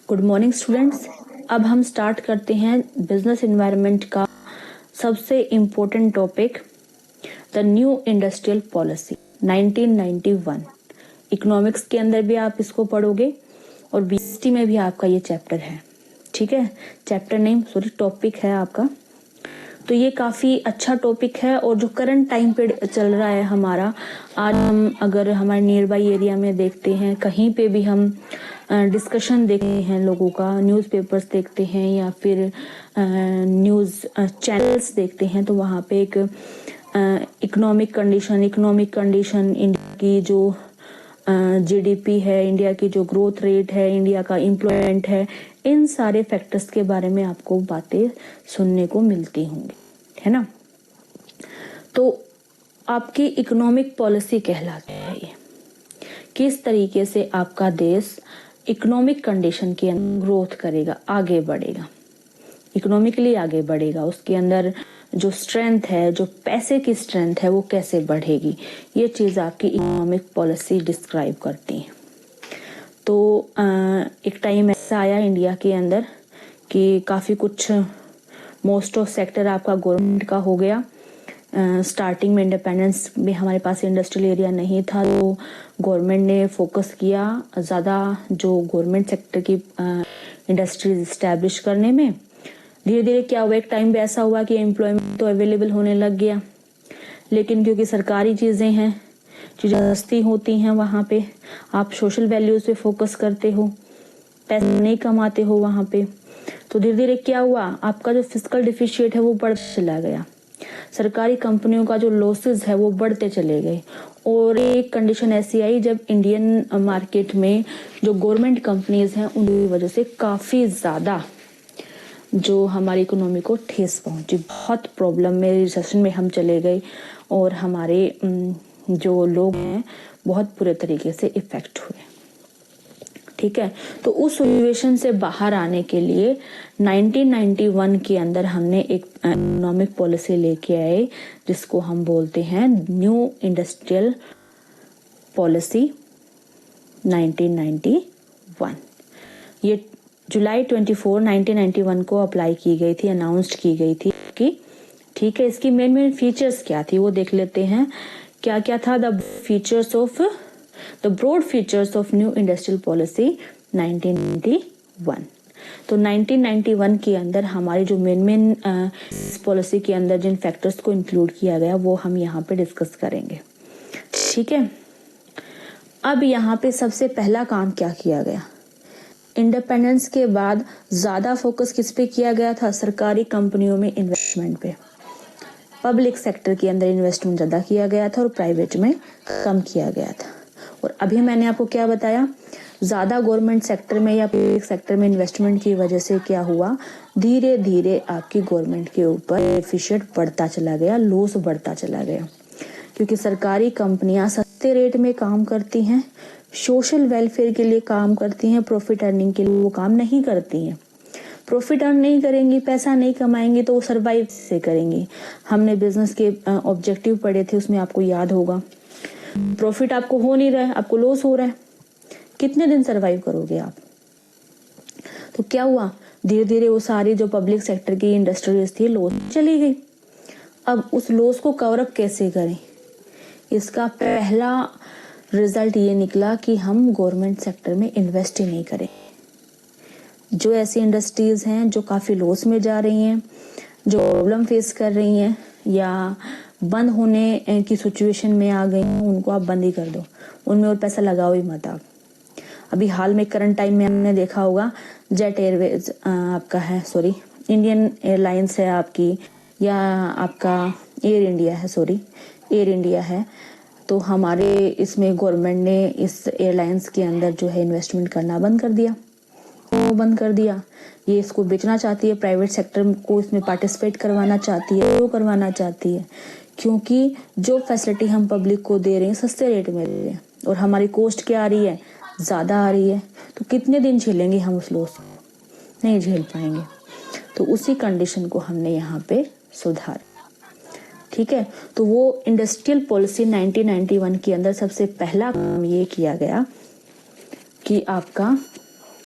Good morning students. अब हम start करते हैं बिजनेस एनवायरनमेंट का सबसे important topic, the new industrial policy 1991। Economics के अंदर भी आप इसको पढ़ोगे और बीएसटी में भी आपका ये चैप्टर है। ठीक है, चैप्टर नहीं सॉरी टॉपिक है आपका। तो ये काफ़ी अच्छा टॉपिक है और जो करंट टाइम पे चल रहा है हमारा, आज हम अगर हमारे नियर बाई एरिया में देखते हैं, कहीं पे भी हम डिस्कशन देखते हैं लोगों का, न्यूज़पेपर्स देखते हैं या फिर न्यूज़ चैनल्स देखते हैं, तो वहाँ पे एक इकोनॉमिक कंडीशन इंडिया की जो जीडीपी है, इंडिया की जो ग्रोथ रेट है, इंडिया का एम्प्लॉयमेंट है, इन सारे फैक्टर्स के बारे में आपको बातें सुनने को मिलती होंगी, है ना। तो आपकी इकोनॉमिक पॉलिसी कहलाती है ये, किस तरीके से आपका देश इकोनॉमिक कंडीशन के अंदर ग्रोथ करेगा, आगे बढ़ेगा, इकोनॉमिकली आगे बढ़ेगा, उसके अंदर जो स्ट्रेंथ है, जो पैसे की स्ट्रेंथ है, वो कैसे बढ़ेगी, ये चीज़ आपकी इकोनॉमिक पॉलिसी डिस्क्राइब करती है। तो एक टाइम ऐसा आया इंडिया के अंदर कि काफ़ी कुछ मोस्ट ऑफ सेक्टर आपका गवर्नमेंट का हो गया। स्टार्टिंग में इंडिपेंडेंस में हमारे पास इंडस्ट्रियल एरिया नहीं था, तो गवर्नमेंट ने फोकस किया ज़्यादा जो गवर्नमेंट सेक्टर की इंडस्ट्रीज इस्टेब्लिश करने में। धीरे धीरे क्या हुआ, एक टाइम पे ऐसा हुआ कि एम्प्लॉयमेंट तो अवेलेबल होने लग गया, लेकिन क्योंकि सरकारी चीज़ें हैं, चीज़ें सस्ती होती हैं, वहाँ पे आप सोशल वैल्यूज़ पे फोकस करते हो, पैसे नहीं कमाते हो वहाँ पे, तो धीरे धीरे क्या हुआ, आपका जो फिस्कल डिफिशिएट है वो बढ़ता चला गया, सरकारी कंपनियों का जो लॉसेस है वो बढ़ते चले गए। और एक कंडीशन ऐसी आई जब इंडियन मार्केट में जो गवर्नमेंट कंपनीज हैं उनकी वजह से काफ़ी ज़्यादा जो हमारी इकोनॉमी को ठेस पहुंची, बहुत प्रॉब्लम में, रिसेशन में हम चले गए और हमारे जो लोग हैं बहुत बुरे तरीके से इफेक्ट हुए। ठीक है, तो उस सिचुएशन से बाहर आने के लिए 1991 के अंदर हमने एक इकोनॉमिक पॉलिसी लेके आए जिसको हम बोलते हैं न्यू इंडस्ट्रियल पॉलिसी 1991। ये जुलाई 24, 1991 को अप्लाई की गई थी, अनाउंस्ड की गई थी कि ठीक है, इसकी मेन फीचर्स क्या थी वो देख लेते हैं। क्या क्या था, the broad features of new industrial policy 1991। तो 1991 के अंदर हमारी जो मेन इस पॉलिसी के अंदर जिन फैक्टर्स को इंक्लूड किया गया वो हम यहाँ पे डिस्कस करेंगे। ठीक है, अब यहाँ पे सबसे पहला काम क्या किया गया, इंडिपेंडेंस के बाद ज़्यादा फोकस किस पे किया गया था, सरकारी कंपनियों में इन्वेस्टमेंट पे, पब्लिक सेक्टर के अंदर इन्वेस्टमेंट ज़्यादा किया गया था और प्राइवेट में कम किया गया था। और अभी मैंने आपको क्या बताया, ज़्यादा गवर्नमेंट सेक्टर में या पब्लिक सेक्टर में इन्वेस्टमेंट की वजह से क्या हुआ, धीरे धीरे आपकी गवर्नमेंट के ऊपर डेफिसिट बढ़ता चला गया, लॉस बढ़ता चला गया, क्योंकि सरकारी कंपनियां सस्ते रेट में काम करती हैं, सोशल वेलफेयर के लिए काम करती हैं, प्रॉफिट अर्निंग के लिए वो काम नहीं करती हैं। प्रॉफिट अर्न नहीं करेंगी, पैसा नहीं कमाएंगी तो वो सर्वाइव से करेंगी। हमने बिजनेस के ऑब्जेक्टिव पढ़े थे, उसमें आपको याद होगा, प्रॉफिट आपको हो नहीं रहा है, आपको लॉस हो रहा है, कितने दिन सर्वाइव करोगे आप। तो क्या हुआ, धीरे धीरे वो सारी जो पब्लिक सेक्टर की इंडस्ट्रीज थी लॉस चली गई। अब उस लॉस को कवर अप कैसे करें, इसका पहला रिजल्ट ये निकला कि हम गवर्नमेंट सेक्टर में इन्वेस्ट ही नहीं करें। जो ऐसी इंडस्ट्रीज हैं जो काफ़ी लॉस में जा रही हैं, जो प्रॉब्लम फेस कर रही हैं या बंद होने की सिचुएशन में आ गई हैं, उनको आप बंद ही कर दो, उनमें और पैसा लगाओ ही मत आप। अभी हाल में करंट टाइम में हमने देखा होगा, जेट एयरवेज आपका है, सॉरी इंडियन एयरलाइंस है आपकी, या आपका एयर इंडिया है, तो हमारे इसमें गवर्नमेंट ने इस एयरलाइंस के अंदर जो है इन्वेस्टमेंट करना बंद कर दिया। ये इसको बेचना चाहती है, प्राइवेट सेक्टर को इसमें पार्टिसिपेट करवाना चाहती है, क्योंकि जो फैसिलिटी हम पब्लिक को दे रहे हैं सस्ते रेट में दे रहे हैं और हमारी कॉस्ट क्या आ रही है, ज़्यादा आ रही है। तो कितने दिन झेलेंगे हम उस लॉस को, नहीं झेल पाएंगे। तो उसी कंडीशन को हमने यहाँ पे सुधारा। ठीक है, तो वो इंडस्ट्रियल पॉलिसी 1991 के अंदर सबसे पहला काम ये किया गया कि आपका